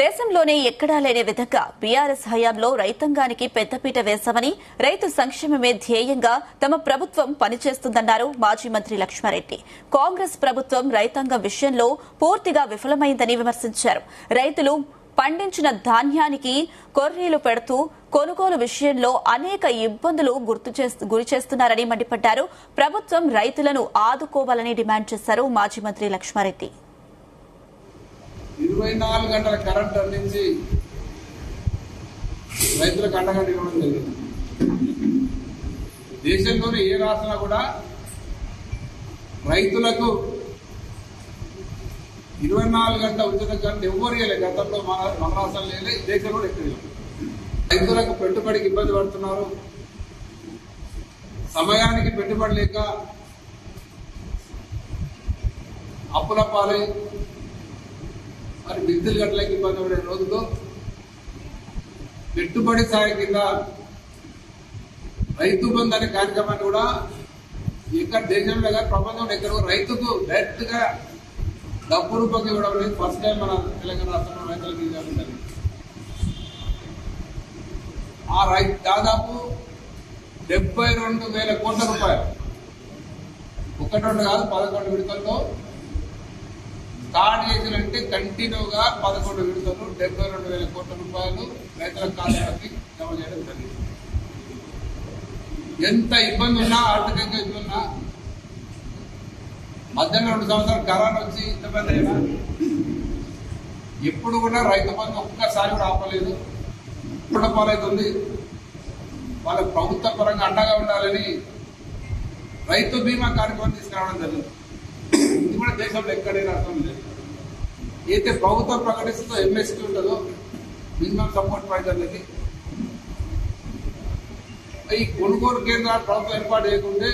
దేశంలోనే ఎక్కడా లేని విధంగా బీఆర్ఎస్ హయాంలో రైతాంగానికి పెద్దపీట వేశామని, రైతు సంక్షేమమే ధ్యేయంగా తమ ప్రభుత్వం పనిచేస్తుందన్నారు మాజీ మంత్రి లక్ష్మారెడ్డి. కాంగ్రెస్ ప్రభుత్వం రైతాంగం విషయంలో పూర్తిగా విఫలమైందని విమర్శించారు. రైతులు పండించిన ధాన్యానికి కొర్రీలు పెడుతూ కొనుగోలు విషయంలో అనేక ఇబ్బందులు గురిచేస్తున్నారని మండిపడ్డారు. ప్రభుత్వం రైతులను ఆదుకోవాలని డిమాండ్ చేశారు మాజీ మంత్రి లక్ష్మారెడ్డి. 24 గంటల కరెంట్ అందించి రైతులకు అండగా ఇవ్వడం జరిగింది. దేశంలోని ఏ రాష్ట్రంలో కూడా రైతులకు 24 గంటల ఉచిత కరెంట్ ఎవరు ఇవ్వలేదు. గతంలో మన రాష్ట్రం లేదు, దేశంలో కూడా ఎక్కడ లేదు. రైతులకు పెట్టుబడికి ఇబ్బంది పడుతున్నారు. సమయానికి పెట్టుబడి లేక అప్పుల పాలై మరి బిల్లులు గట్లకి ఇబ్బంది పడే రోజుల్లో పెట్టుబడి సాయం కింద రైతు బంధు అనే కార్యక్రమాన్ని కూడా ఇక్కడ దేశంలో కానీ ప్రపంచంలో ఎక్కడ రైతుకు డైరెక్ట్ గా డబ్బు రూపంగా ఇవ్వడం లేదు. ఫస్ట్ టైం మన తెలంగాణ రాష్ట్రంలో రైతులకు ఇవ్వాలి. ఆ రైతు దాదాపు 72,000 కోట్ల రూపాయలు, ఒకటి రెండు కాదు 11 విడతల్లో స్టార్ట్ చేసినంటే కంటిన్యూగా 11 విడతలు 72,000 కోట్ల రూపాయలు రైతుల ఖాతాలకి జమ చేయడం జరిగింది. ఎంత ఇబ్బంది ఉన్నా, ఆర్థికంగా ఇబ్బంది ఉన్నా, మధ్యాహ్నం 2 సంవత్సరాలు కరోనా వచ్చి ఇబ్బంది అయినా ఎప్పుడు కూడా రైతు బంధు ఒక్కసారి కూడా ఆపలేదు. ఇప్పుడు పాలవుతుంది. వాళ్ళకి ప్రభుత్వ పరంగా అండగా ఉండాలని రైతు బీమా కార్యక్రమం తీసుకురావడం జరిగింది. ఇది కూడా దేశంలో ఎక్కడైనా అర్థం లేదు. అయితే ప్రభుత్వం ప్రకటిస్తూ ఎంఎస్పీ ఉంటుందో మినిమం సపోర్ట్ ప్రైస్ అనేది ఈ కొనుగోలు కేంద్రాలు ప్రభుత్వం ఏర్పాటు చేయకుంటే